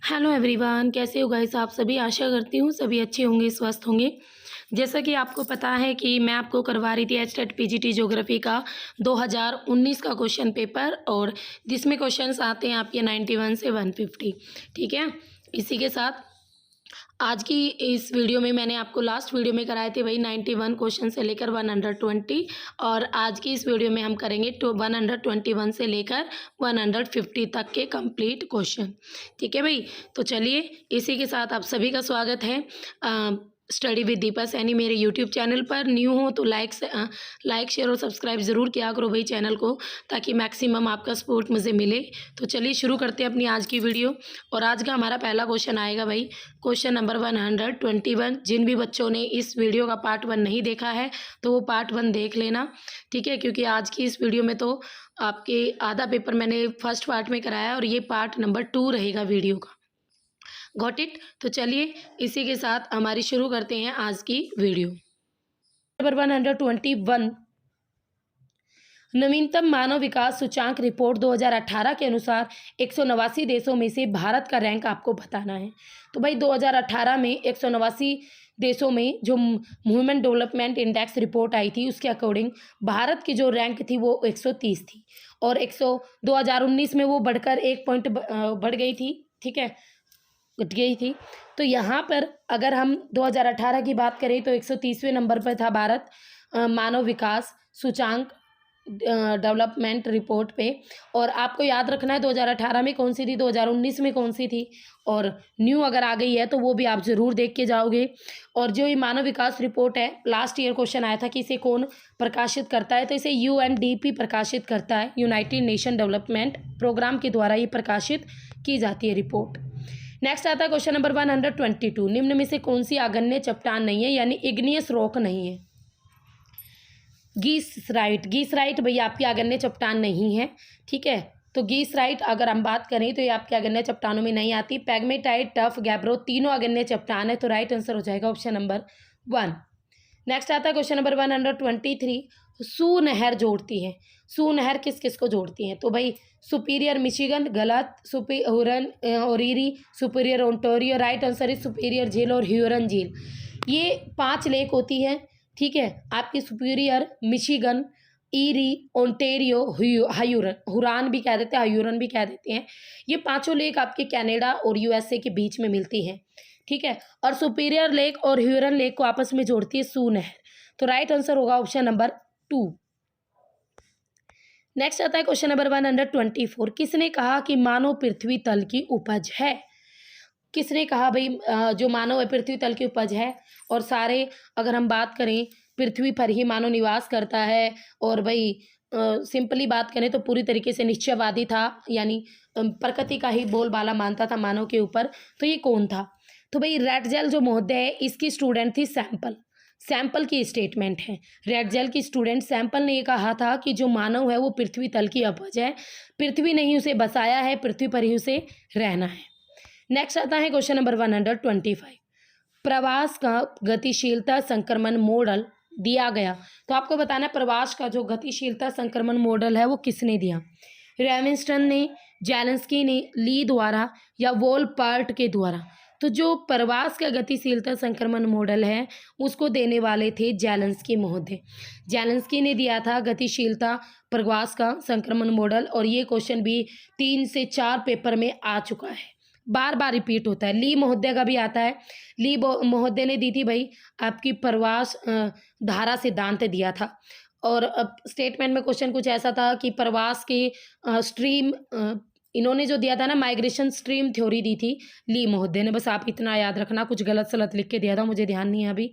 Hello everyone, कैसे हो guys आप सभी। आशा करती हूँ सभी अच्छे होंगे, स्वस्थ होंगे। जैसा कि आपको पता है कि मैं आपको करवा रही थी एचटेट पीजीटी ज्योग्राफी का 2019 का क्वेश्चन पेपर, और जिसमें क्वेश्चंस आते हैं आपके 91 से 150। ठीक है, इसी के साथ आज की इस वीडियो में मैंने आपको लास्ट वीडियो में कराए थे वही 91 क्वेश्चन से लेकर 120, और आज की इस वीडियो में हम करेंगे 121 से लेकर 150 तक के कंप्लीट क्वेश्चन। ठीक है भाई, तो चलिए इसी के साथ आप सभी का स्वागत है स्टडी विद दीपा सैनी मेरे यूट्यूब चैनल पर। न्यू हो तो लाइक शेयर और सब्सक्राइब ज़रूर किया करो भाई चैनल को, ताकि मैक्सिमम आपका सपोर्ट मुझे मिले। तो चलिए शुरू करते हैं अपनी आज की वीडियो। और आज का हमारा पहला क्वेश्चन आएगा भाई, क्वेश्चन नंबर 121। जिन भी बच्चों ने इस वीडियो का पार्ट 1 नहीं देखा है तो वो पार्ट 1 देख लेना। ठीक है, क्योंकि आज की इस वीडियो में तो आपके आधा पेपर मैंने फर्स्ट पार्ट में कराया और ये पार्ट नंबर 2 रहेगा वीडियो का। Got it. तो चलिए इसी के साथ हमारी शुरू करते हैं आज की वीडियो। नंबर 121, नवीनतम मानव विकास सूचांक रिपोर्ट 2018 के अनुसार 189 देशों में से भारत का रैंक आपको बताना है। तो भाई 2018 में 189 देशों में जो ह्यूमन डेवलपमेंट इंडेक्स रिपोर्ट आई थी उसके अकॉर्डिंग भारत की जो रैंक थी वो 130 थी, और 2019 में वो बढ़कर 1 पॉइंट बढ़ गई थी। ठीक है, घट गई थी। तो यहाँ पर अगर हम 2018 की बात करें तो 130वें नंबर पर था भारत मानव विकास सूचांक डेवलपमेंट रिपोर्ट पे। और आपको याद रखना है 2018 में कौन सी थी, 2019 में कौन सी थी, और न्यू अगर आ गई है तो वो भी आप ज़रूर देख के जाओगे। और जो ये मानव विकास रिपोर्ट है, लास्ट ईयर क्वेश्चन आया था कि इसे कौन प्रकाशित करता है, तो इसे UNDP प्रकाशित करता है, यूनाइटेड नेशन डेवलपमेंट प्रोग्राम के द्वारा ये प्रकाशित की जाती है रिपोर्ट। नेक्स्ट आता है क्वेश्चन नंबर 122, निम्न में से कौन सी आग्नेय चट्टान नहीं है, यानी इग्नियस रॉक नहीं है। गीसराइट भैया आपकी आग्नेय चट्टान नहीं है। ठीक है, तो गीसराइट अगर हम बात करें तो ये आपके आग्नेय चट्टानों में नहीं आती। पैग्मेटाइट, टफ, गैब्रो तीनों आग्नेय चट्टान है, तो राइट आंसर हो जाएगा ऑप्शन नंबर 1। नेक्स्ट आता है क्वेश्चन नंबर 123, सू नहर जोड़ती है। सू नहर किस किस को जोड़ती है, तो भाई सुपीरियर मिशिगन गलत, Huron Erie, superior Ontario, right answer is superior झील और ह्यूरन झील। ये 5 लेक होती है। ठीक है, आपकी superior, Michigan, Erie, Ontario, Huron, Huron भी कह देते हैं, ह्यूरन भी कह देते हैं। ये 5 लेक आपके कनाडा और USA के बीच में मिलती हैं। ठीक है, और सुपीरियर लेक और ह्यूरन लेक को आपस में जोड़ती है सू नहर, तो राइट आंसर होगा ऑप्शन नंबर 2। नेक्स्ट आता है क्वेश्चन नंबर 124, किसने कहा कि मानव पृथ्वी तल की उपज है। किसने कहा भाई जो मानव है पृथ्वी तल की उपज है, और सारे अगर हम बात करें पृथ्वी पर ही मानव निवास करता है, और भाई सिंपली बात करें तो पूरी तरीके से निश्चयवादी था, यानी प्रकृति का ही बोलबाला मानता था मानव के ऊपर। तो ये कौन था, तो भाई रेडजेल जो महोदय है इसकी स्टूडेंट थी सैंपल की स्टेटमेंट है। रेडजेल की स्टूडेंट सैंपल ने ये कहा था कि जो मानव है वो पृथ्वी तल की उपज है, पृथ्वी ने ही उसे बसाया है, पृथ्वी पर ही उसे रहना है। नेक्स्ट आता है क्वेश्चन नंबर 125, प्रवास का गतिशीलता संक्रमण मॉडल दिया गया। तो आपको बताना है प्रवास का जो गतिशीलता संक्रमण मॉडल है वो किसने दिया, रेविंस्टन ने, जेलेंस्की ने, ली द्वारा या वोलपार्ट के द्वारा। तो जो प्रवास का गतिशीलता संक्रमण मॉडल है उसको देने वाले थे जेलेंस्की महोदय। जेलेंस्की ने दिया था गतिशीलता प्रवास का संक्रमण मॉडल, और ये क्वेश्चन भी 3 से 4 पेपर में आ चुका है, बार बार रिपीट होता है। ली महोदय का भी आता है, ली महोदय ने दी थी भाई आपकी प्रवास धारा सिद्धांत दिया था। और अब स्टेटमेंट में क्वेश्चन कुछ ऐसा था कि प्रवास के स्ट्रीम इन्होंने जो दिया था ना, माइग्रेशन स्ट्रीम थ्योरी दी थी ली महोदय ने, बस आप इतना याद रखना, कुछ गलत सलत लिख के दिया था, मुझे ध्यान नहीं है अभी।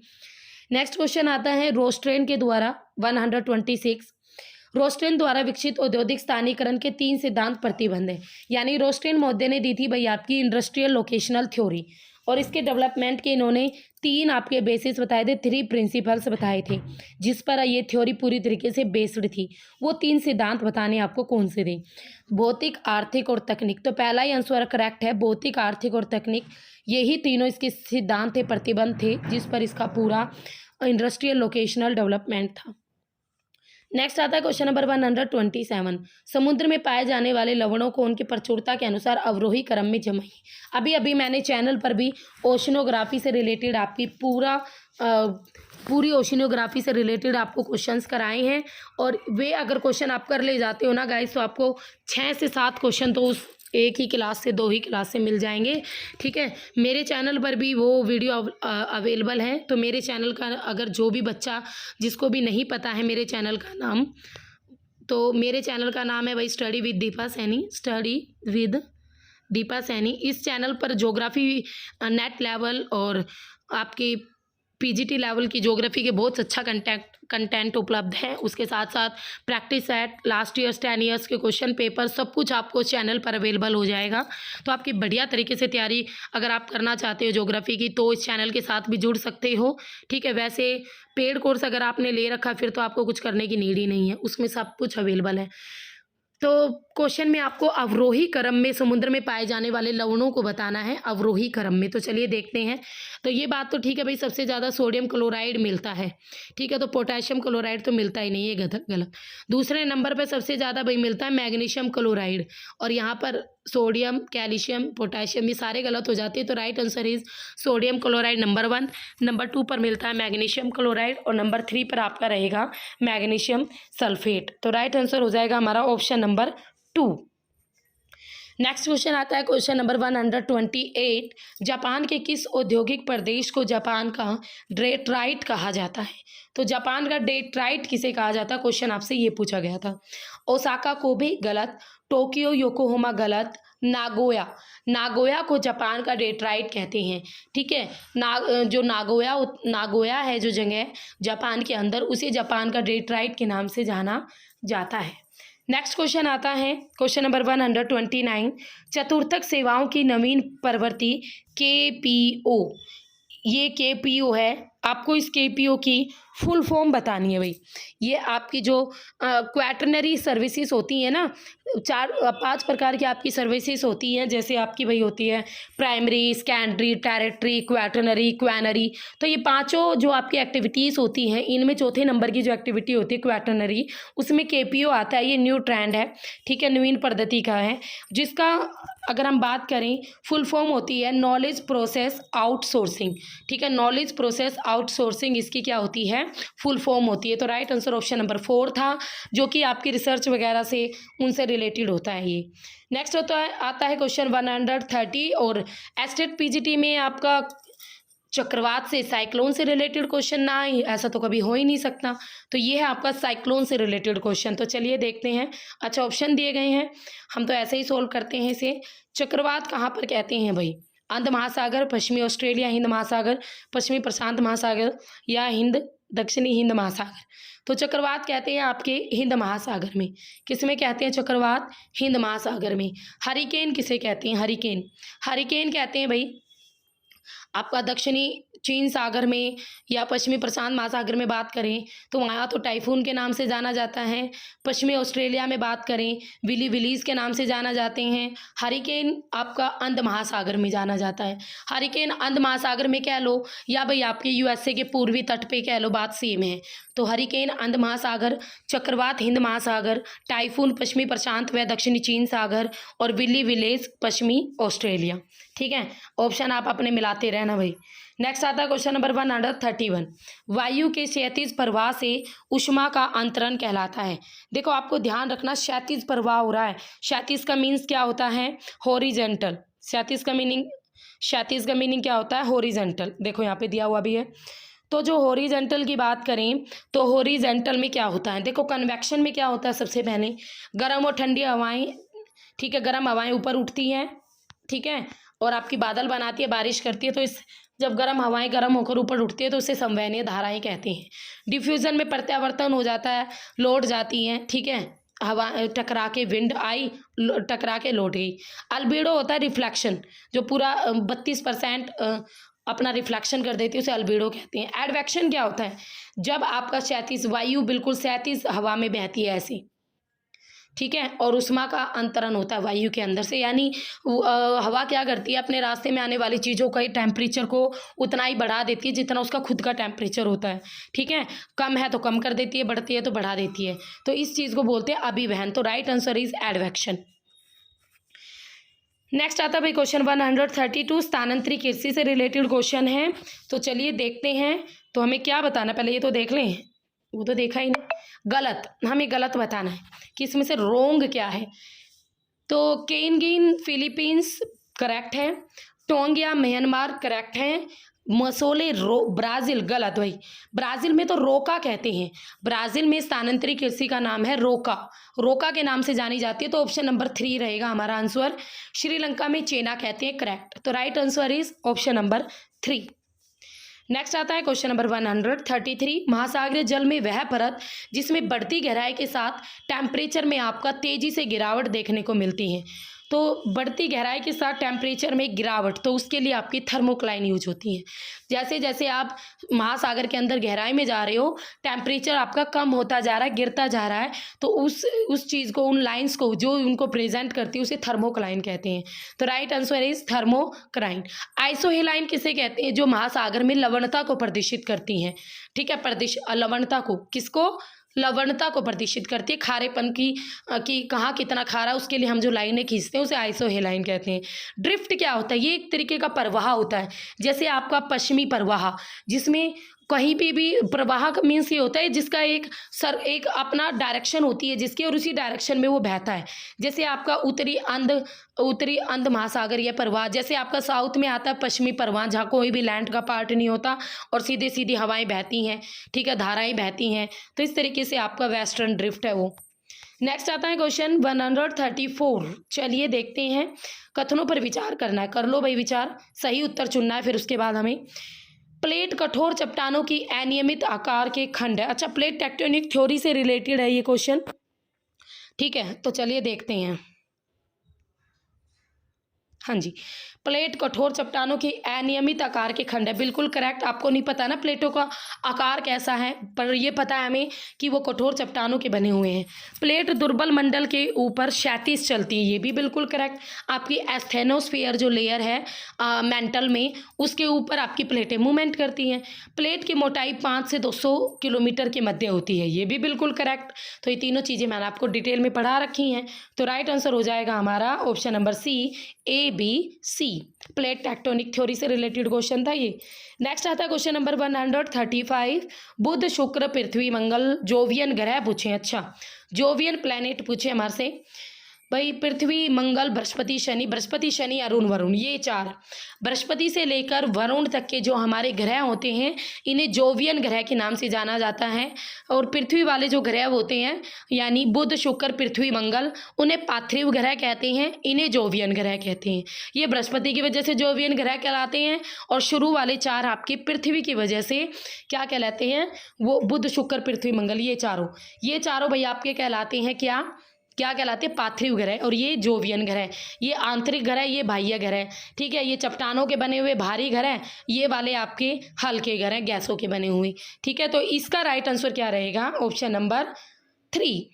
नेक्स्ट क्वेश्चन आता है रोस्ट्रेन के द्वारा 126, रोस्ट्रेन द्वारा विकसित औद्योगिक स्थानीयकरण के 3 सिद्धांत प्रतिबंध है, यानी रोस्ट्रेन महोदय ने दी थी भाई आपकी इंडस्ट्रियल लोकेशनल थ्योरी, और इसके डेवलपमेंट के इन्होंने 3 आपके बेसिस बताए थे, 3 प्रिंसिपल्स बताए थे जिस पर ये थ्योरी पूरी तरीके से बेस्ड थी। वो 3 सिद्धांत बताने आपको कौन से थे, भौतिक, आर्थिक और तकनीक। तो पहला ही आंसर करेक्ट है, भौतिक, आर्थिक और तकनीक, यही तीनों इसके सिद्धांत थे, प्रतिबंध थे, जिस पर इसका पूरा इंडस्ट्रियल लोकेशनल डेवलपमेंट था। नेक्स्ट आता है क्वेश्चन नंबर 127। समुद्र में पाए जाने वाले लवणों को उनकी प्रचुरता के अनुसार अवरोही क्रम में जमाइए। अभी अभी मैंने चैनल पर भी ओशनोग्राफी से रिलेटेड आपकी पूरी ओशनोग्राफी से रिलेटेड आपको क्वेश्चंस कराए हैं, और वे अगर क्वेश्चन आप कर ले जाते हो ना गाइस, तो आपको 6 से 7 क्वेश्चन तो उस एक ही क्लास से 2 ही क्लास से मिल जाएंगे। ठीक है, मेरे चैनल पर भी वो वीडियो अवेलेबल है। तो मेरे चैनल का अगर जो भी बच्चा जिसको भी नहीं पता है मेरे चैनल का नाम, तो मेरे चैनल का नाम है भाई study with Deepa Saini, study with Deepa Saini. इस चैनल पर ज्योग्राफी नेट लेवल और आपकी पीजीटी लेवल की ज्योग्राफी के बहुत अच्छा कंटेंट उपलब्ध है। उसके साथ साथ practice set, last years 10 years के क्वेश्चन पेपर, सब कुछ आपको चैनल पर अवेलेबल हो जाएगा। तो आपकी बढ़िया तरीके से तैयारी अगर आप करना चाहते हो ज्योग्राफी की, तो इस चैनल के साथ भी जुड़ सकते हो। ठीक है, वैसे पेड कोर्स अगर आपने ले रखा फिर तो आपको कुछ करने की नीड ही नहीं है, उसमें सब कुछ अवेलेबल है। तो क्वेश्चन में आपको अवरोही क्रम में समुद्र में पाए जाने वाले लवणों को बताना है, अवरोही क्रम में। तो चलिए देखते हैं। तो ये बात तो ठीक है भाई, सबसे ज़्यादा सोडियम क्लोराइड मिलता है। ठीक है, तो पोटेशियम क्लोराइड तो मिलता ही नहीं है, गलत। दूसरे नंबर पर सबसे ज़्यादा भाई मिलता है मैग्नीशियम क्लोराइड, और यहाँ पर सोडियम, कैल्शियम, पोटेशियम ये सारे गलत हो जाते हैं। तो right answer is sodium chloride number 1। Number 2 पर मिलता है मैग्नीशियम क्लोराइड, और नंबर 3 पर आपका रहेगा मैग्नीशियम सल्फेट। तो राइट आंसर हो जाएगा हमारा ऑप्शन नंबर 2। नेक्स्ट क्वेश्चन आता है क्वेश्चन नंबर 128। जापान के किस औद्योगिक प्रदेश को जापान का डेट्राइट कहा जाता है? तो जापान का डेट्राइट किसे कहा जाता है, क्वेश्चन आपसे ये पूछा गया था। ओसाका कोबे गलत, टोक्यो योकोहामा गलत, नागोया को जापान का डेट्राइट कहते हैं। ठीक है, जो नागोया है जो जगह जापान के अंदर, उसे जापान का डेट्राइट के नाम से जाना जाता है। नेक्स्ट क्वेश्चन आता है क्वेश्चन नंबर 129। चतुर्थक सेवाओं की नवीन प्रवृत्ति KPO, ये KPO है, आपको इस KPO की फुल फॉर्म बतानी है भाई। ये आपकी जो क्वैटरनरी सर्विसेज होती हैं ना, 5 प्रकार की आपकी सर्विसेज होती हैं। जैसे आपकी भाई होती है प्राइमरी, सेकेंडरी, टेरिटरी, क्वैटरनरी, क्वैनरी। तो ये पांचों जो आपकी एक्टिविटीज़ होती हैं, इनमें चौथे नंबर की जो एक्टिविटी होती है क्वैटरनरी, उसमें KPO आता है। ये न्यू ट्रेंड है, ठीक है, नवीन पद्धति का है, जिसका अगर हम बात करें फुल फॉर्म होती है नॉलेज प्रोसेस आउटसोर्सिंग। ठीक है, नॉलेज प्रोसेस आउटसोर्सिंग इसकी क्या होती है, फुल फॉर्म होती है। तो राइट आंसर ऑप्शन नंबर 4 था, जो कि आपकी रिसर्च वगैरह से उनसे रिलेटेड होता है ये। नेक्स्ट आता है क्वेश्चन 130, और एस्टेट PGT में आपका चक्रवात से, साइक्लोन से रिलेटेड क्वेश्चन ना आए, ऐसा तो कभी हो ही नहीं सकता। तो ये है आपका साइक्लोन से रिलेटेड क्वेश्चन। तो चलिए देखते हैं। अच्छा, ऑप्शन दिए गए हैं, हम तो ऐसे ही सोल्व करते हैं इसे। चक्रवात कहाँ पर कहते हैं भाई? अंध महासागर, पश्चिमी ऑस्ट्रेलिया, हिंद महासागर, पश्चिमी प्रशांत महासागर, या दक्षिणी हिंद महासागर। तो चक्रवात कहते हैं आपके हिंद महासागर में। किस में कहते हैं चक्रवात? हिंद महासागर में। हरिकेन किसे कहते हैं? हरिकेन कहते हैं भाई आपका दक्षिणी चीन सागर में या पश्चिमी प्रशांत महासागर में बात करें तो वहाँ तो टाइफून के नाम से जाना जाता है। पश्चिमी ऑस्ट्रेलिया में बात करें विलीज के नाम से जाना जाते हैं। हरिकेन आपका अंध महासागर में जाना जाता है। हरिकेन अंध महासागर में कह लो या भाई आपके USA के पूर्वी तट पे कह लो, बात सेम है। तो हरिकेन अंध महासागर, चक्रवात हिंद महासागर, टाइफून पश्चिमी प्रशांत व दक्षिणी चीन सागर, और विलीज पश्चिमी ऑस्ट्रेलिया। ठीक है, ऑप्शन आप अपने मिलाते रहना भाई। नेक्स्ट आता है क्वेश्चन नंबर 131। वायु के क्षैतिज प्रवाह से ऊष्मा का अंतरण कहलाता है। देखो आपको ध्यान रखना, क्षैतिज प्रवाह हो रहा है। क्षैतिज का मीन्स क्या होता है? हॉरिजेंटल। क्षैतिज का मीनिंग क्या होता है? हॉरिजेंटल। देखो यहाँ पे दिया हुआ भी है। तो जो हॉरिजेंटल की बात करें तो हॉरिजेंटल में क्या होता है? देखो कन्वेक्शन में क्या होता है? सबसे पहले गर्म और ठंडी हवाएं, ठीक है, गर्म हवाएं ऊपर उठती हैं, ठीक है, और आपकी बादल बनाती है, बारिश करती है। तो इस जब गर्म हवाएं गर्म होकर ऊपर उठती है तो उसे संवहनीय धाराएं कहते हैं। डिफ्यूजन में प्रत्यावर्तन हो जाता है, लौट जाती हैं, ठीक है, हवा टकरा के विंड आई, टकरा के लौट गई। अल्बेडो होता है रिफ्लेक्शन, जो पूरा 32% अपना रिफ्लेक्शन कर देती है, उसे अल्बेडो कहते हैं। एडवेक्शन क्या होता है? जब आपका क्षैतिज वायु बिल्कुल क्षैतिज हवा में बहती है ऐसी, ठीक है, और ऊष्मा का अंतरण होता है वायु के अंदर से, यानी हवा क्या करती है, अपने रास्ते में आने वाली चीज़ों का टेम्परेचर को उतना ही बढ़ा देती है जितना उसका खुद का टेम्परेचर होता है। ठीक है, कम है तो कम कर देती है, बढ़ती है तो बढ़ा देती है, तो इस चीज़ को बोलते हैं अभिवहन। तो right answer is advection. Next आता है भाई क्वेश्चन 132, स्थानांतरित कृषि से रिलेटेड क्वेश्चन है। तो चलिए देखते हैं। तो हमें क्या बताना, पहले ये तो देख लें, वो तो देखा ही नहीं। गलत, हमें गलत बताना है कि इसमें से रोंग क्या है। तो केनगिन फिलीपींस करेक्ट है, टोंगिया म्यांमार करेक्ट है, मसोले ब्राज़ील गलत भाई, ब्राज़ील में तो रोका कहते हैं, ब्राज़ील में स्थानांतरित कृषि का नाम है रोका, रोका के नाम से जानी जाती है, तो ऑप्शन नंबर 3 रहेगा हमारा आंसर। श्रीलंका में चेना कहते हैं करेक्ट, तो right answer is option number 3। Next आता है क्वेश्चन नंबर 133, महासागरीय जल में वह परत जिसमें बढ़ती गहराई के साथ टेम्परेचर में आपका तेजी से गिरावट देखने को मिलती है। तो बढ़ती गहराई के साथ टेम्परेचर में गिरावट, तो उसके लिए आपकी थर्मोक्लाइन यूज होती है। जैसे जैसे आप महासागर के अंदर गहराई में जा रहे हो, टेम्परेचर आपका कम होता जा रहा है, गिरता जा रहा है, तो उस चीज़ को, उन लाइंस को जो उनको प्रेजेंट करती है उसे थर्मोक्लाइन कहते हैं। तो राइट आंसर इज थर्मोक्लाइन। आइसोहेलाइन किसे कहते हैं, जो महासागर में लवणता को प्रदर्शित करती हैं। ठीक है, लवणता को, किसको, लवणता को प्रदर्शित करती है, खारेपन की कहाँ कितना खारा, उसके लिए हम जो लाइनें खींचते हैं उसे आइसोहेलाइन कहते हैं। ड्रिफ्ट क्या होता है, ये एक तरीके का प्रवाह होता है, जैसे आपका पश्चिमी प्रवाह, जिसमें कहीं भी प्रवाह मीन्स ये होता है जिसका एक अपना डायरेक्शन होती है जिसकी, और उसी डायरेक्शन में वो बहता है। जैसे आपका उत्तरी अंध महासागरीय प्रवाह, जैसे आपका साउथ में आता है पश्चिमी प्रवाह, जहाँ कोई भी लैंड का पार्ट नहीं होता और सीधी सीधी हवाएं बहती हैं, ठीक है, धाराएं बहती हैं, तो इस तरीके से आपका वेस्टर्न ड्रिफ्ट है वो। नेक्स्ट आता है क्वेश्चन 134, चलिए देखते हैं। कथनों पर विचार करना है, कर लो भाई विचार, सही उत्तर चुनना है, फिर उसके बाद हमें। प्लेट कठोर चट्टानों की अनियमित आकार के खंड है। अच्छा, प्लेट टेक्टोनिक थ्योरी से रिलेटेड है ये क्वेश्चन। ठीक है, तो चलिए देखते हैं। हाँ जी, प्लेट कठोर चट्टानों के अनियमित आकार के खंड है, बिल्कुल करेक्ट। आपको नहीं पता ना प्लेटों का आकार कैसा है, पर ये पता है हमें कि वो कठोर चट्टानों के बने हुए हैं। प्लेट दुर्बल मंडल के ऊपर क्षैतिज चलती है, ये भी बिल्कुल करेक्ट। आपकी एस्थेनोस्फीयर जो लेयर है मेंटल में, उसके ऊपर आपकी प्लेटें मूवमेंट करती हैं। प्लेट की मोटाई 5 से 200 किलोमीटर के मध्य होती है, ये भी बिल्कुल करेक्ट। तो ये तीनों चीज़ें मैंने आपको डिटेल में पढ़ा रखी हैं, तो राइट आंसर हो जाएगा हमारा option number C, ABC। Plate tectonic theory से रिलेटेड क्वेश्चन था ये। नेक्स्ट आता है क्वेश्चन नंबर 135, बुध शुक्र पृथ्वी मंगल जोवियन ग्रह पूछे। अच्छा, जोवियन प्लैनेट पूछे हमारे से भाई, पृथ्वी मंगल बृहस्पति शनि अरुण वरुण, ये 4 बृहस्पति से लेकर वरुण तक के जो हमारे ग्रह होते हैं इन्हें जोवियन ग्रह के नाम से जाना जाता है। और पृथ्वी वाले जो ग्रह होते हैं यानी बुध शुक्र पृथ्वी मंगल, उन्हें पार्थिव ग्रह कहते हैं, इन्हें जोवियन ग्रह कहते हैं। ये बृहस्पति की वजह से जोवियन ग्रह कहलाते हैं, और शुरू वाले 4 आपके पृथ्वी की वजह से क्या कहलाते हैं, वो बुध शुक्र पृथ्वी मंगल, ये चारों भाई आपके कहलाते हैं क्या कहलाते हैं, पार्थिव ग्रह। और ये जोवियन ग्रह, ये आंतरिक ग्रह, ये बाह्य ग्रह। ठीक है, ये चट्टानों के बने हुए भारी ग्रह, ये वाले आपके हल्के ग्रह, गैसों के बने हुए। ठीक है, तो इसका राइट आंसर क्या रहेगा, ऑप्शन नंबर 3।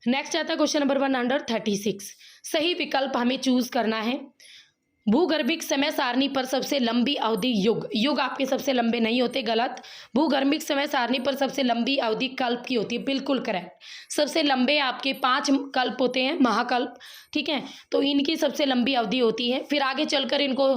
नेक्स्ट आता है क्वेश्चन नंबर 136, सही विकल्प हमें चूज करना है। भूगर्भिक समय सारणी पर सबसे लंबी अवधि युग आपके सबसे लंबे नहीं होते, गलत। भूगर्भिक समय सारणी पर सबसे लंबी अवधि कल्प की होती है, बिल्कुल करेक्ट। सबसे लंबे आपके 5 कल्प होते हैं, महाकल्प। ठीक है, तो इनकी सबसे लंबी अवधि होती है, फिर आगे चलकर इनको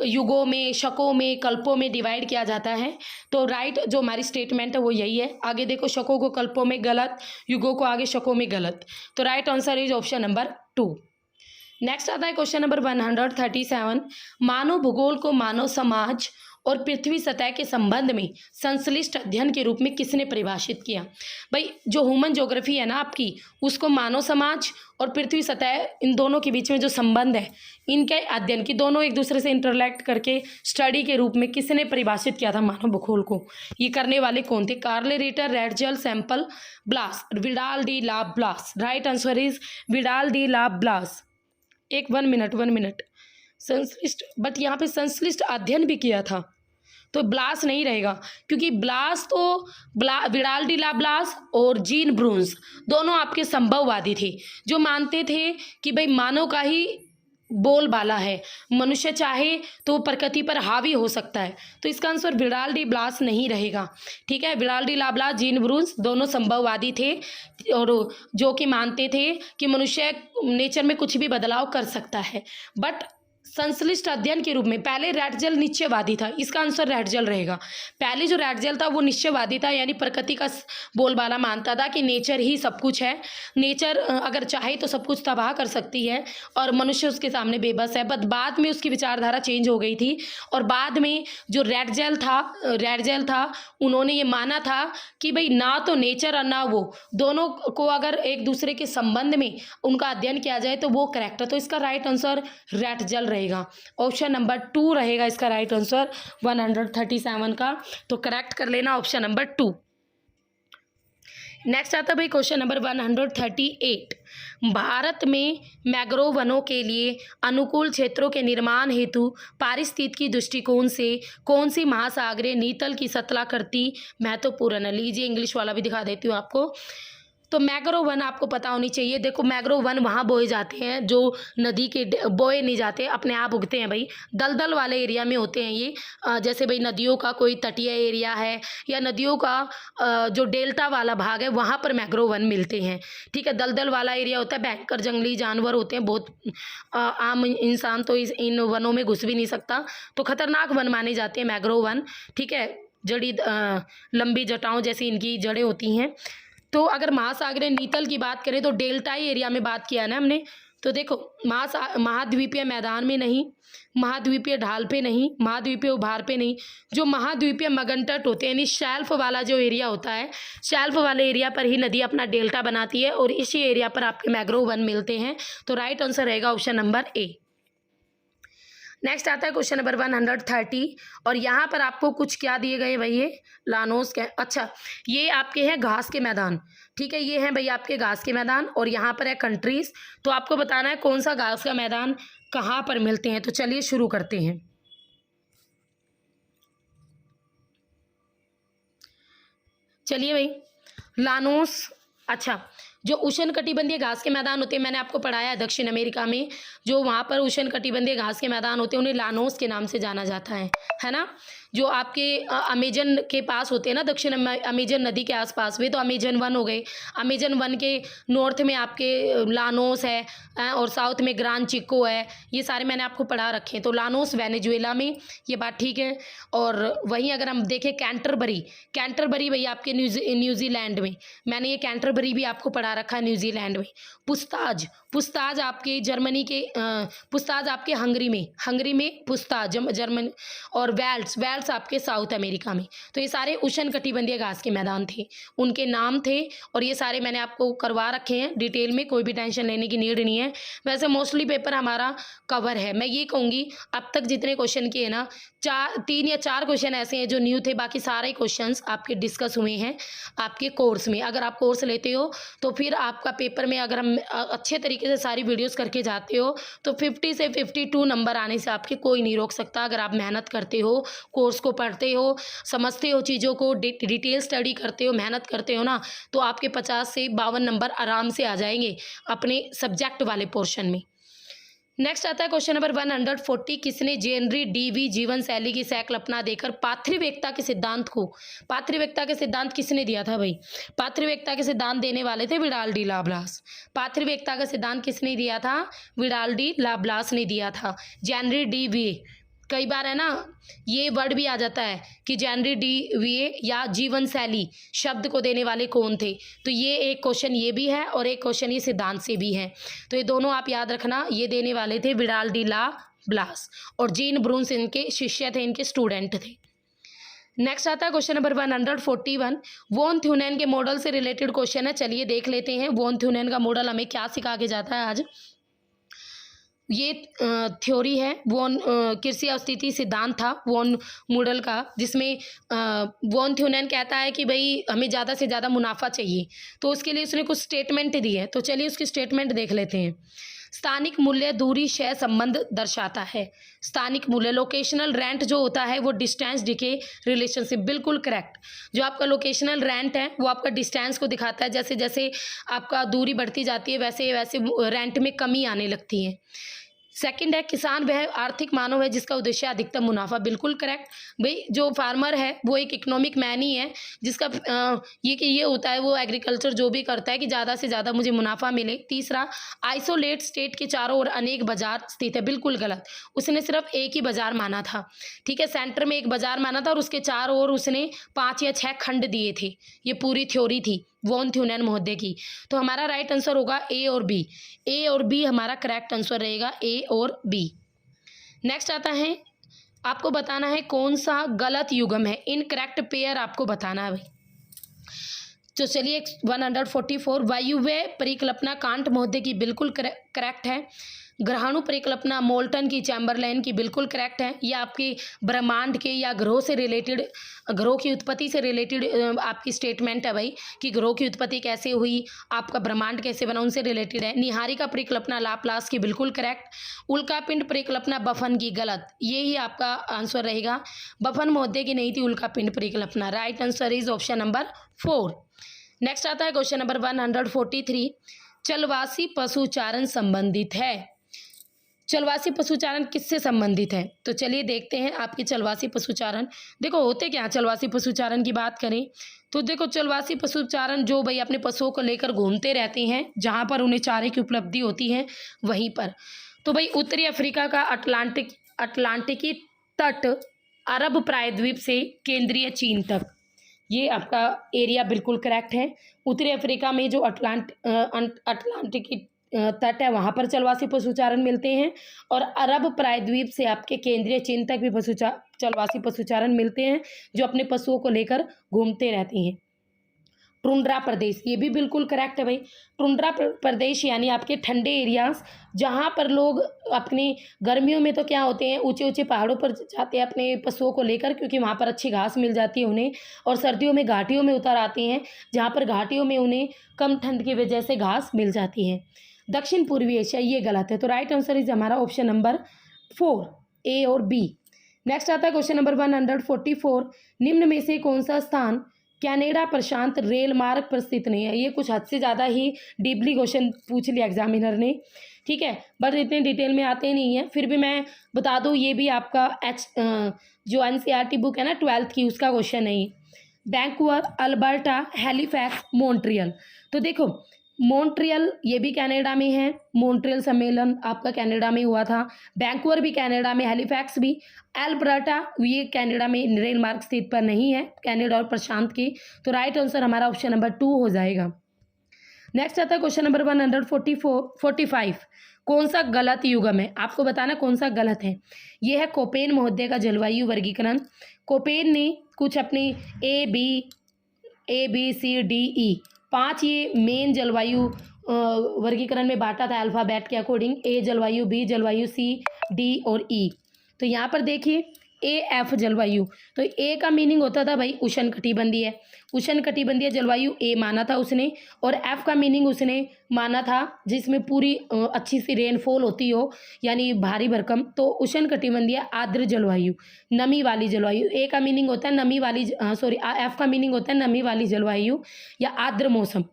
युगों में, शकों में, कल्पों में डिवाइड किया जाता है। तो राइट जो हमारी स्टेटमेंट है वो यही है। आगे देखो, शकों को कल्पों में गलत, युगों को आगे शकों में गलत, तो right answer is option number 2। Next आता है क्वेश्चन नंबर 137, मानव भूगोल को मानव समाज और पृथ्वी सतह के संबंध में संश्लिष्ट अध्ययन के रूप में किसने परिभाषित किया। भाई जो ह्यूमन ज्योग्राफी है ना आपकी, उसको मानव समाज और पृथ्वी सतह, इन दोनों के बीच में जो संबंध है, इनके अध्ययन की, दोनों एक दूसरे से इंटरलेक्ट करके स्टडी के रूप में किसने परिभाषित किया था मानव भूगोल को। ये करने वाले कौन थे, Carl Ritter, Ratzel, Semple, Blache, Vidal de la Blache. Right answer is Vidal de la Blache. 1 minute संश्लिष्ट, बट यहाँ पे संश्लिष्ट अध्ययन भी किया था, तो ब्लास नहीं रहेगा, क्योंकि ब्लास तो विडाल डी ला ब्लास और जीन ब्रून्स दोनों आपके संभववादी थे, जो मानते थे कि भाई मानव का ही बोलबाला है, मनुष्य चाहे तो प्रकृति पर हावी हो सकता है। तो इसका आंसर विडाल डी ब्लास नहीं रहेगा। ठीक है, Widal de la BLAS, gene ब्रून्स दोनों संभववादी थे और जो कि मानते थे कि मनुष्य नेचर में कुछ भी बदलाव कर सकता है। बट संश्लिष्ट अध्ययन के रूप में पहले रैटजेल निश्चयवादी था, इसका आंसर रैटजेल रहेगा। पहले जो रैटजेल था वो निश्चयवादी था, यानी प्रकृति का बोलबाला मानता था कि नेचर ही सब कुछ है, नेचर अगर चाहे तो सब कुछ तबाह कर सकती है और मनुष्य उसके सामने बेबस है। बट बाद में उसकी विचारधारा चेंज हो गई थी और बाद में जो रैटजेल था उन्होंने ये माना था कि भाई ना तो नेचर और ना वो दोनों को अगर एक दूसरे के संबंध में उनका अध्ययन किया जाए तो वो करेक्ट है। तो इसका राइट आंसर रैटजेल रहेगा। ऑप्शन नंबर 2 रहेगा इसका राइट आंसर 137 का। तो करेक्ट कर लेना ऑप्शन नंबर 2। नेक्स्ट आता है भाई क्वेश्चन नंबर 138। भारत में मैंग्रोव वनों के लिए अनुकूल क्षेत्रों के निर्माण हेतु पारिस्थितिकी दृष्टिकोण से कौन सी महासागरीय नीतल की सतलाकृति महत्वपूर्ण है। लीजिए इंग्लिश वाला भी दिखा देती हूँ आपको। तो मैंग्रोव वन आपको पता होनी चाहिए। देखो मैंग्रोव वन वहाँ बोए जाते हैं जो नदी के बोए नहीं जाते, अपने आप उगते हैं भाई, दलदल वाले एरिया में होते हैं ये। जैसे भाई नदियों का कोई तटीय एरिया है या नदियों का जो डेल्टा वाला भाग है वहाँ पर मैंग्रोव वन मिलते हैं। ठीक है, दलदल वाला एरिया होता है, भयंकर जंगली जानवर होते हैं बहुत, आम इंसान तो इन वनों में घुस भी नहीं सकता, तो खतरनाक वन माने जाते हैं मैंग्रोव वन। ठीक है, लंबी जटाओं जैसी इनकी जड़ें होती हैं। तो अगर महासागरीय नीतल की बात करें तो डेल्टाई एरिया में बात किया ना हमने, तो देखो महाद्वीपीय मैदान में नहीं, महाद्वीपीय ढाल पे नहीं, महाद्वीपीय उभार पे नहीं, जो महाद्वीपीय मगनतट होते हैं यानी शेल्फ वाला जो एरिया होता है, शेल्फ वाले एरिया पर ही नदी अपना डेल्टा बनाती है और इसी एरिया पर आपके मैंग्रोव वन मिलते हैं। तो राइट आंसर रहेगा ऑप्शन नंबर ए। नेक्स्ट आता है क्वेश्चन नंबर 130 और यहाँ पर आपको कुछ क्या दिए गए भाई, ये लानोस के, अच्छा ये आपके हैं घास के मैदान। ठीक है, ये हैं भाई आपके घास के मैदान और यहाँ पर है कंट्रीज। तो आपको बताना है कौन सा घास का मैदान कहाँ पर मिलते हैं। तो चलिए शुरू करते हैं। चलिए भाई लानोस, अच्छा जो उष्णकटिबंधीय घास के मैदान होते हैं मैंने आपको पढ़ाया है दक्षिण अमेरिका में, जो वहाँ पर उष्णकटिबंधीय घास के मैदान होते हैं उन्हें लानोस के नाम से जाना जाता है ना। जो आपके अमेजन के पास होते हैं ना, दक्षिण अमेजन नदी के आसपास, वे तो अमेजन वन हो गए। अमेजन वन के नॉर्थ में आपके लानोस है और साउथ में ग्रान चिको है, ये सारे मैंने आपको पढ़ा रखे हैं। तो लानोस वेनेजुएला में, ये बात ठीक है। और वहीं अगर हम देखें कैंटरबरी भाई आपके न्यूजीलैंड में, मैंने ये कैंटरबरी भी आपको पढ़ा रखा है न्यूजीलैंड में। पुस्ताज आपके जर्मनी के, पुस्ताज आपके हंगरी में पुस्ताज जर्मनी, और वेल्स आपके साउथ अमेरिका में। तो ये सारे उष्णकटिबंधीय घास के मैदान थे, उनके नाम थे और ये सारे मैंने आपको करवा रखे हैं डिटेल में, कोई भी टेंशन लेने की नीड नहीं है। वैसे मोस्टली पेपर हमारा कवर है। मैं ये कहूँगी अब तक जितने क्वेश्चन किए ना, 3 या 4 क्वेश्चन ऐसे हैं जो न्यू थे, बाकी सारे क्वेश्चंस आपके डिस्कस हुए हैं आपके कोर्स में। अगर आप कोर्स लेते हो तो फिर आपका पेपर में अगर हम अच्छे तरीके से सारी वीडियोस करके जाते हो तो 50 से 52 नंबर आने से आपके कोई नहीं रोक सकता। अगर आप मेहनत करते हो, कोर्स को पढ़ते हो, समझते हो चीज़ों को, डिटेल स्टडी करते हो, मेहनत करते हो ना, तो आपके 50 से 52 नंबर आराम से आ जाएंगे अपने सब्जेक्ट वाले पोर्शन में। नेक्स्ट आता है क्वेश्चन नंबर 140। किसने जेनरी डीवी जीवन शैली की संकल्पना देकर पार्थिव के सिद्धांत किसने दिया था भाई? पार्थिव के सिद्धांत देने वाले थे विडाल डी ला ब्लास। पार्थिव का सिद्धांत किसने दिया था? विडाल डी ला ब्लास ने दिया था। जेनरी डीवी, कई बार है ना ये वर्ड भी आ जाता है कि जेनरी डीवी या जीवन शैली शब्द को देने वाले कौन थे, तो ये एक क्वेश्चन ये भी है और एक क्वेश्चन ये सिद्धांत से भी है। तो ये दोनों आप याद रखना, ये देने वाले थे विडाल डी ला ब्लास और जीन ब्रून्स इनके शिष्य थे, इनके स्टूडेंट थे। नेक्स्ट आता है क्वेश्चन नंबर 141। वॉन थ्यूनेन के मॉडल से रिलेटेड क्वेश्चन है, चलिए देख लेते हैं वॉन थ्यूनेन का मॉडल हमें क्या सिखा के जाता है आज। ये थ्योरी है वॉन कृषि अस्तित्व सिद्धांत था वॉन मॉडल का, जिसमें वॉन थ्यूनेन कहता है कि भाई हमें ज़्यादा से ज़्यादा मुनाफा चाहिए, तो उसके लिए उसने कुछ स्टेटमेंट दी है। तो चलिए उसकी स्टेटमेंट देख लेते हैं। स्थानिक मूल्य दूरी शय संबंध दर्शाता है। स्थानिक मूल्य लोकेशनल रेंट जो होता है वो डिस्टेंस डिके रिलेशनशिप, बिल्कुल करेक्ट। जो आपका लोकेशनल रेंट है वो आपका डिस्टेंस को दिखाता है, जैसे जैसे आपका दूरी बढ़ती जाती है वैसे वैसे रेंट में कमी आने लगती है। सेकंड है किसान वह आर्थिक मानव है जिसका उद्देश्य अधिकतम मुनाफा, बिल्कुल करेक्ट। भाई जो फार्मर है वो एक इकोनॉमिक मैन ही है जिसका ये होता है, वो एग्रीकल्चर जो भी करता है कि ज़्यादा से ज़्यादा मुझे मुनाफा मिले। तीसरा आइसोलेट स्टेट के चारों ओर अनेक बाजार स्थित है, बिल्कुल गलत। उसने सिर्फ एक ही बाजार माना था, ठीक है, सेंटर में एक बाजार माना था और उसके चारों ओर उसने 5 या 6 खंड दिए थे। ये पूरी थ्योरी थी वॉन थ्यूनेन महोदय की। तो हमारा राइट आंसर होगा ए और बी। ए और बी हमारा करेक्ट आंसर रहेगा, ए और बी। नेक्स्ट आता है, आपको बताना है कौन सा गलत युग्म है, इनकरेक्ट पेयर आपको बताना है भाई। तो चलिए 144 वायुव्य परिकल्पना कांट महोदय की बिल्कुल करेक्ट है। ग्रहाणु परिकल्पना मोल्टन की चैम्बरलेन की बिल्कुल करेक्ट है। यह आपकी ब्रह्मांड के या ग्रहों से रिलेटेड, ग्रहों की उत्पत्ति से रिलेटेड आपकी स्टेटमेंट है भाई कि ग्रहों की उत्पत्ति कैसे हुई, आपका ब्रह्मांड कैसे बना, उनसे रिलेटेड है। निहारिका परिकल्पना लाप्लास की बिल्कुल करेक्ट। उल्कापिंड परिकल्पना बफन की गलत, ये ही आपका आंसर रहेगा। बफन महोदय की नहीं थी उल्कापिंड परिकल्पना। Right answer is option number 4। Next आता है क्वेश्चन नंबर 143, चलवासी पशुचारण संबंधित है। चलवासी पशुचारण किससे संबंधित है? तो चलिए देखते हैं आपके चलवासी पशुचारण। देखो होते क्या, चलवासी पशुचारण की बात करें तो देखो चलवासी पशुचारण जो भाई अपने पशुओं को लेकर घूमते रहते हैं जहाँ पर उन्हें चारे की उपलब्धि होती है वहीं पर। तो भाई उत्तरी अफ्रीका का अटलांटिकी तट अरब प्रायद्वीप से केंद्रीय चीन तक, ये आपका एरिया बिल्कुल करेक्ट है। उत्तरी अफ्रीका में जो अटलांटिकी तट है वहाँ पर चलवासी पशुचारण मिलते हैं और अरब प्रायद्वीप से आपके केंद्रीय चीन तक भी चलवासी पशुचारण मिलते हैं जो अपने पशुओं को लेकर घूमते रहते हैं। टुंड्रा प्रदेश, ये भी बिल्कुल करेक्ट है भाई। टुंड्रा प्रदेश यानी आपके ठंडे एरियाज जहाँ पर लोग अपनी गर्मियों में तो क्या होते हैं ऊंचे ऊंचे पहाड़ों पर जाते हैं अपने पशुओं को लेकर क्योंकि वहाँ पर अच्छी घास मिल जाती है उन्हें, और सर्दियों में घाटियों में उतर आते हैं जहाँ पर घाटियों में उन्हें कम ठंड की वजह से घास मिल जाती है। दक्षिण पूर्वी एशिया, ये गलत है। तो राइट आंसर इज हमारा ऑप्शन नंबर 4, ए और बी। नेक्स्ट आता है क्वेश्चन नंबर 144, निम्न में से कौन सा स्थान कनाडा प्रशांत रेल मार्ग पर स्थित नहीं है? ये कुछ हद से ज़्यादा ही डीपली क्वेश्चन पूछ लिया एग्जामिनर ने, ठीक है, बट इतने डिटेल में आते नहीं है। फिर भी मैं बता दूँ ये भी आपका जो NCERT बुक है ना 12th की उसका क्वेश्चन है। Vancouver, Alberta, Halifax, Montreal. तो देखो मॉन्ट्रियल ये भी कनाडा में है, मॉन्ट्रियल सम्मेलन आपका कनाडा में हुआ था। वैंकूवर भी कनाडा में, हैलिफैक्स भी। अल्बर्टा ये कनाडा में रेल मार्ग स्थित पर नहीं है, कनाडा और प्रशांत की। तो राइट आंसर हमारा ऑप्शन नंबर 2 हो जाएगा। नेक्स्ट आता है क्वेश्चन नंबर 145, कौन सा गलत युग्म है? आपको बताना कौन सा गलत है। ये है कोपेन महोदय का जलवायु वर्गीकरण। कोपेन ने कुछ अपनी ABCDE 5 ये मेन जलवायु वर्गीकरण में बांटा था अल्फ़ाबेट के अकॉर्डिंग, A जलवायु, B जलवायु, C, D और E। तो यहाँ पर देखिए AF जलवायु, तो A का मीनिंग होता था भाई उष्णकटिबंधीय, उष्णकटिबंधीय जलवायु A माना था उसने, और F का मीनिंग उसने माना था जिसमें पूरी अच्छी सी रेनफॉल होती हो यानी भारी भरकम, तो उष्णकटिबंधीय आर्द्र जलवायु, नमी वाली जलवायु। A का मीनिंग होता है नमी वाली, F का मीनिंग होता है नमी वाली जलवायु या आर्द्र मौसम।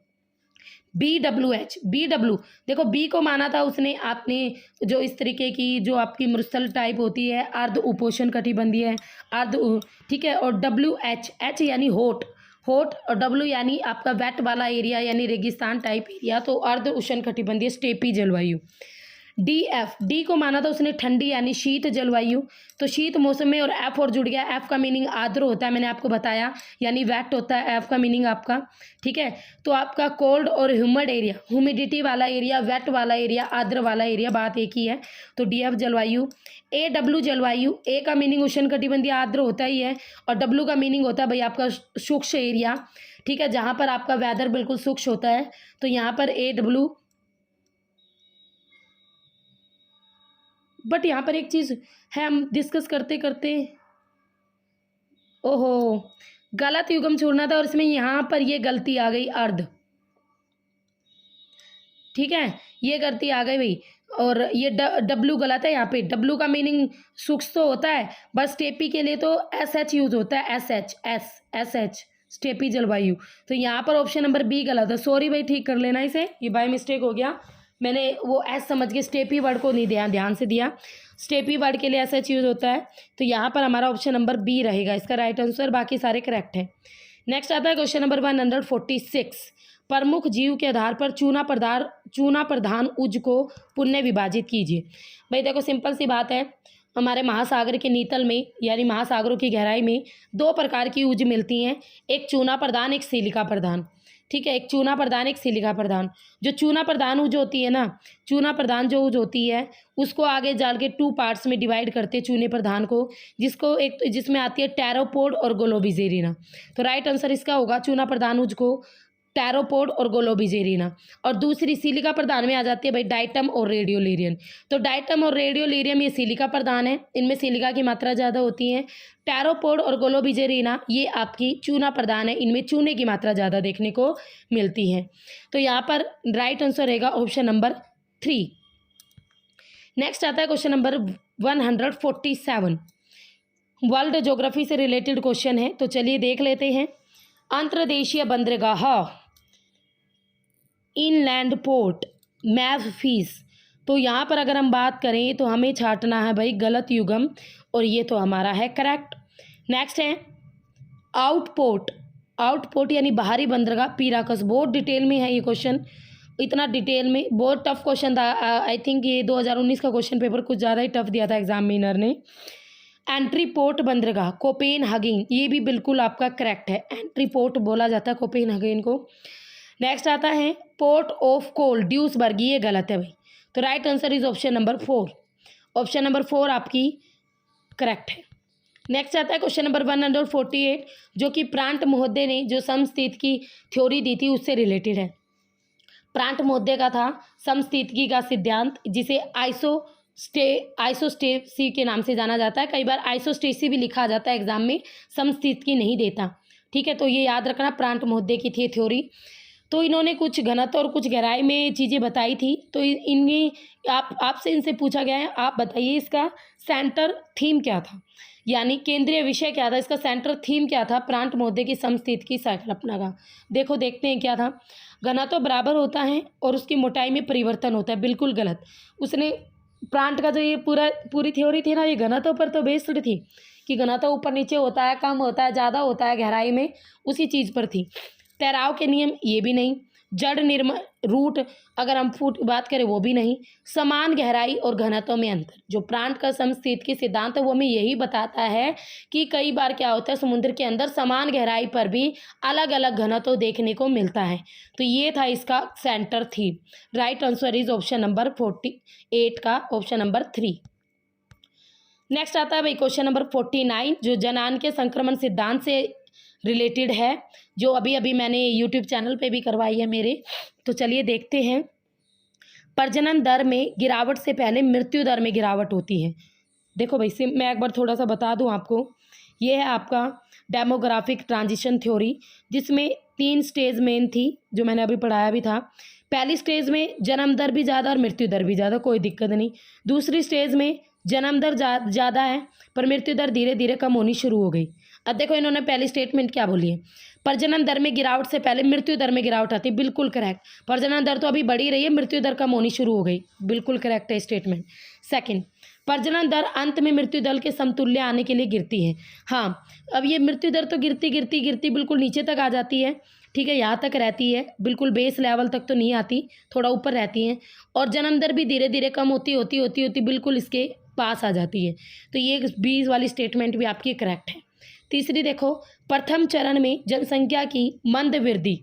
BW देखो B को माना था उसने आपने जो इस तरीके की जो आपकी मरुस्थल टाइप होती है अर्ध उपोष्ण कटिबंधीय अर्ध, ठीक है, और H यानी हॉट और W यानी आपका वेट वाला एरिया यानी रेगिस्तान टाइप एरिया, तो अर्ध उष्ण कटिबंधीय स्टेपी जलवायु। D को माना था उसने ठंडी यानी शीत जलवायु, तो शीत मौसम में, और F और जुड़ गया। F का मीनिंग आर्द्र होता है, मैंने आपको बताया, यानी वेट होता है F का मीनिंग आपका, ठीक है। तो आपका कोल्ड और ह्यूमिड एरिया, ह्यूमिडिटी वाला एरिया, वेट वाला एरिया, आर्द्र वाला एरिया, बात एक ही है। तो DF जलवायु। AW जलवायु, A का मीनिंग उष्णकटिबंधीय आर्द्र होता ही है और W का मीनिंग होता है भाई आपका शुष्क एरिया, ठीक है, जहाँ पर आपका वेदर बिल्कुल शुष्क होता है। तो यहाँ पर AW, बट यहाँ पर एक चीज़ है, हम डिस्कस करते करते ओहो गलत युग्म छोड़ना था और इसमें यहाँ पर ये गलती आ गई अर्ध, ठीक है, ये गलती आ गई भाई। और ये डब्लू गलत है यहाँ पे। डब्लू का मीनिंग सूक्ष्म तो होता है, बस स्टेपी के लिए तो एस एच यूज होता है, एस एच स्टेपी जलवायु। तो यहाँ पर ऑप्शन नंबर बी गलत है। सॉरी भाई, ठीक कर लेना इसे, ये बाय मिस्टेक हो गया, मैंने वो एस समझ के स्टेपी वर्ड को नहीं ध्यान से दिया। स्टेपी वर्ड के लिए एस एच यूज होता है। तो यहाँ पर हमारा ऑप्शन नंबर बी रहेगा इसका राइट आंसर, बाकी सारे करेक्ट हैं। नेक्स्ट आता है क्वेश्चन नंबर 146। प्रमुख जीव के आधार पर चूना प्रधान उज को पुनः विभाजित कीजिए। भाई देखो, सिंपल सी बात है, हमारे महासागर के नीतल में यानी महासागरों की गहराई में दो प्रकार की उज मिलती हैं, एक चूना प्रधान, एक सिलिका प्रधान। ठीक है, एक चूना प्रधान, एक सिलिका प्रधान। जो चूना प्रधान उज होती है ना, चूना प्रधान जो उज होती है उसको आगे जाल के 2 पार्ट्स में डिवाइड करते हैं चूने प्रधान को, जिसमें आती है टेरोपोड और गोलोबिजेरिना। तो राइट आंसर इसका होगा चूना प्रधान उज को टेरोपोड और गोलोबिजेरिना। और दूसरी सिलिका प्रधान में आ जाती है भाई डाइटम और रेडियोलिरियम। तो डाइटम और रेडियोलिरियम ये सिलिका प्रधान है, इनमें सिलिका की मात्रा ज़्यादा होती है। टेरोपोड और गोलोबिजेरिना ये आपकी चूना प्रधान है, इनमें चूने की मात्रा ज़्यादा देखने को मिलती है। तो यहाँ पर राइट आंसर रहेगा ऑप्शन नंबर 3। नेक्स्ट आता है क्वेश्चन नंबर 147। वर्ल्ड ज्योग्राफी से रिलेटेड क्वेश्चन है, तो चलिए देख लेते हैं। अंतर्देशीय बंदरगाह, इनलैंड पोर्ट, मैव फीस। तो यहाँ पर अगर हम बात करें तो हमें छांटना है भाई गलत युग्म, और ये तो हमारा है करेक्ट। नेक्स्ट है आउटपोर्ट यानी बाहरी बंदरगाह, पीराकस। बहुत डिटेल में है ये क्वेश्चन, इतना डिटेल में, बहुत टफ क्वेश्चन था। आई थिंक ये 2019 का क्वेश्चन पेपर कुछ ज़्यादा ही टफ दिया था एग्जामिनर ने। एंट्री पोर्ट बंदरगाह कोपेनहेगन, ये भी बिल्कुल आपका करेक्ट है, एंट्री पोर्ट बोला जाता है कोपेनहेगन को। नेक्स्ट आता है पोर्ट ऑफ कोल, ड्यूसबर्ग, ये गलत है भाई। तो right answer is option number 4। Option number 4 आपकी करेक्ट है। नेक्स्ट आता है क्वेश्चन नंबर 148, जो कि प्रांत महोदय ने जो समस्थिति की थ्योरी दी थी उससे रिलेटेड है। प्रांत महोदय का था समस्थिति का सिद्धांत, जिसे आइसोस्टेसी के नाम से जाना जाता है। कई बार आइसोस्टेसी भी लिखा जाता है एग्जाम में, समस्थिति नहीं देता। ठीक है, तो ये याद रखना, प्रांत महोदय की थी थ्योरी। तो इन्होंने कुछ घनत्व और कुछ गहराई में चीज़ें बताई थी। तो इनमें आपसे इनसे पूछा गया है, आप बताइए इसका सेंटर थीम क्या था, यानी केंद्रीय विषय क्या था, इसका सेंटर थीम क्या था प्रांत महोदय की समस्थिति की संकल्पना का। देखते हैं क्या था। घनत्व बराबर होता है और उसकी मोटाई में परिवर्तन होता है, बिल्कुल गलत। उसने प्रांत का जो ये पूरी थ्योरी थी ना, ये घनत्व पर तो बेस्ड थी कि घनत्व ऊपर नीचे होता है, कम होता है, ज़्यादा होता है गहराई में, उसी चीज़ पर थी। तैराव के नियम, ये भी नहीं। जड़ निर्माण रूट अगर हम बात करें वो भी नहीं। समान गहराई और घनत्व में अंतर, जो प्रांत का समस्थिति की सिद्धांत है वो हमें यही बताता है कि कई बार क्या होता है समुद्र के अंदर समान गहराई पर भी अलग अलग घनत्व देखने को मिलता है। तो ये था इसका centre theme. Right answer is option number 48 का ऑप्शन नंबर 3। नेक्स्ट आता है भाई क्वेश्चन नंबर 49, जो जनान के संक्रमण सिद्धांत से रिलेटेड है, जो अभी अभी मैंने यूट्यूब चैनल पे भी करवाई है मेरे। तो चलिए देखते हैं। प्रजनन दर में गिरावट से पहले मृत्यु दर में गिरावट होती है। देखो भाई, मैं एक बार थोड़ा सा बता दूं आपको। ये है आपका डेमोग्राफिक ट्रांजिशन थ्योरी, जिसमें 3 स्टेज मेन थी, जो मैंने अभी पढ़ाया भी था। पहली स्टेज में जन्म दर भी ज़्यादा और मृत्यु दर भी ज़्यादा, कोई दिक्कत नहीं। दूसरी स्टेज में जन्म दर ज़्यादा है पर मृत्यु दर धीरे धीरे कम होनी शुरू हो गई। अब देखो इन्होंने पहली स्टेटमेंट क्या बोली है, प्रजनन दर में गिरावट से पहले मृत्यु दर में गिरावट आती है, बिल्कुल करेक्ट। प्रजनन दर तो अभी बढ़ी रही है, मृत्यु दर कम होनी शुरू हो गई, बिल्कुल करेक्ट है स्टेटमेंट। सेकंड, प्रजनन दर अंत में मृत्यु दर के समतुल्य आने के लिए गिरती है। हाँ, अब ये मृत्यु दर तो गिरती बिल्कुल नीचे तक आ जाती है। ठीक है, यहाँ तक रहती है, बिल्कुल बेस लेवल तक तो नहीं आती, थोड़ा ऊपर रहती है। और जन्म दर भी धीरे धीरे कम होती बिल्कुल इसके पास आ जाती है। तो ये 20 वाली स्टेटमेंट भी आपकी करेक्ट है। तीसरी देखो, प्रथम चरण में जनसंख्या की मंद वृद्धि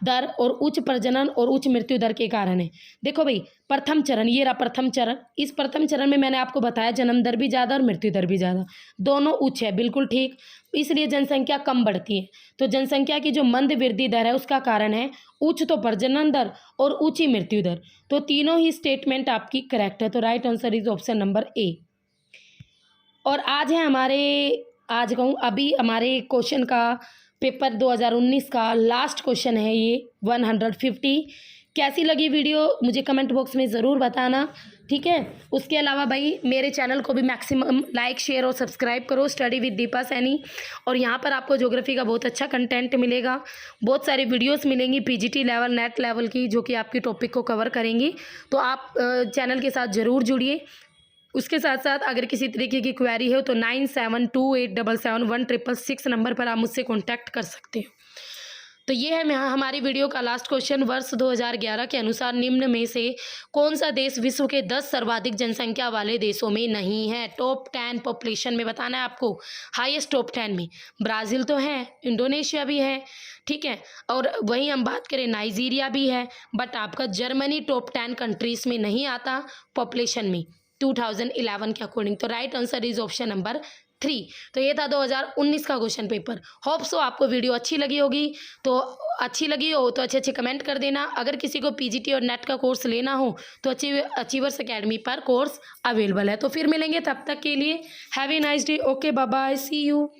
दर और उच्च प्रजनन और उच्च मृत्यु दर के कारण है। देखो भाई, प्रथम चरण, ये रहा प्रथम चरण। इस प्रथम चरण में मैंने आपको बताया जन्म दर भी ज़्यादा और मृत्यु दर भी ज़्यादा, दोनों उच्च है, बिल्कुल ठीक। इसलिए जनसंख्या कम बढ़ती है। तो जनसंख्या की जो मंद वृद्धि दर है उसका कारण है उच्च तो प्रजनन दर और ऊंची मृत्यु दर। तो तीनों ही स्टेटमेंट आपकी करेक्ट है। तो right answer is option number A. और आज कहूँ अभी हमारे क्वेश्चन का पेपर 2019 का लास्ट क्वेश्चन है ये 150, कैसी लगी वीडियो मुझे कमेंट बॉक्स में ज़रूर बताना, ठीक है। उसके अलावा भाई मेरे चैनल को भी मैक्सिमम लाइक शेयर और सब्सक्राइब करो, स्टडी विद दीपा सैनी। और यहाँ पर आपको ज्योग्राफी का बहुत अच्छा कंटेंट मिलेगा, बहुत सारी वीडियोस मिलेंगी पीजीटी लेवल नेट लेवल की, जो कि आपकी टॉपिक को कवर करेंगी। तो आप चैनल के साथ ज़रूर जुड़िए। उसके साथ साथ अगर किसी तरीके की क्वेरी हो तो 9728771666 नंबर पर आप मुझसे कॉन्टैक्ट कर सकते हो। तो ये है हमारी वीडियो का लास्ट क्वेश्चन। वर्ष 2011 के अनुसार निम्न में से कौन सा देश विश्व के 10 सर्वाधिक जनसंख्या वाले देशों में नहीं है? टॉप 10 पॉपुलेशन में बताना है आपको। हाईएस्ट टॉप 10 में ब्राज़ील तो है, इंडोनेशिया भी है, ठीक है, और वहीं हम बात करें नाइजीरिया भी है, बट आपका जर्मनी टॉप 10 कंट्रीज़ में नहीं आता पॉपुलेशन में 2011 के अकॉर्डिंग। तो right answer is option number 3। तो ये था 2019 का क्वेश्चन पेपर। होप सो आपको वीडियो अच्छी लगी होगी। तो अच्छी लगी हो तो अच्छे अच्छे कमेंट कर देना। अगर किसी को पीजीटी और नेट का कोर्स लेना हो तो अचीवर्स एकेडमी पर कोर्स अवेलेबल है। तो फिर मिलेंगे, तब तक के लिए have a nice day. Okay, bye bye, see you.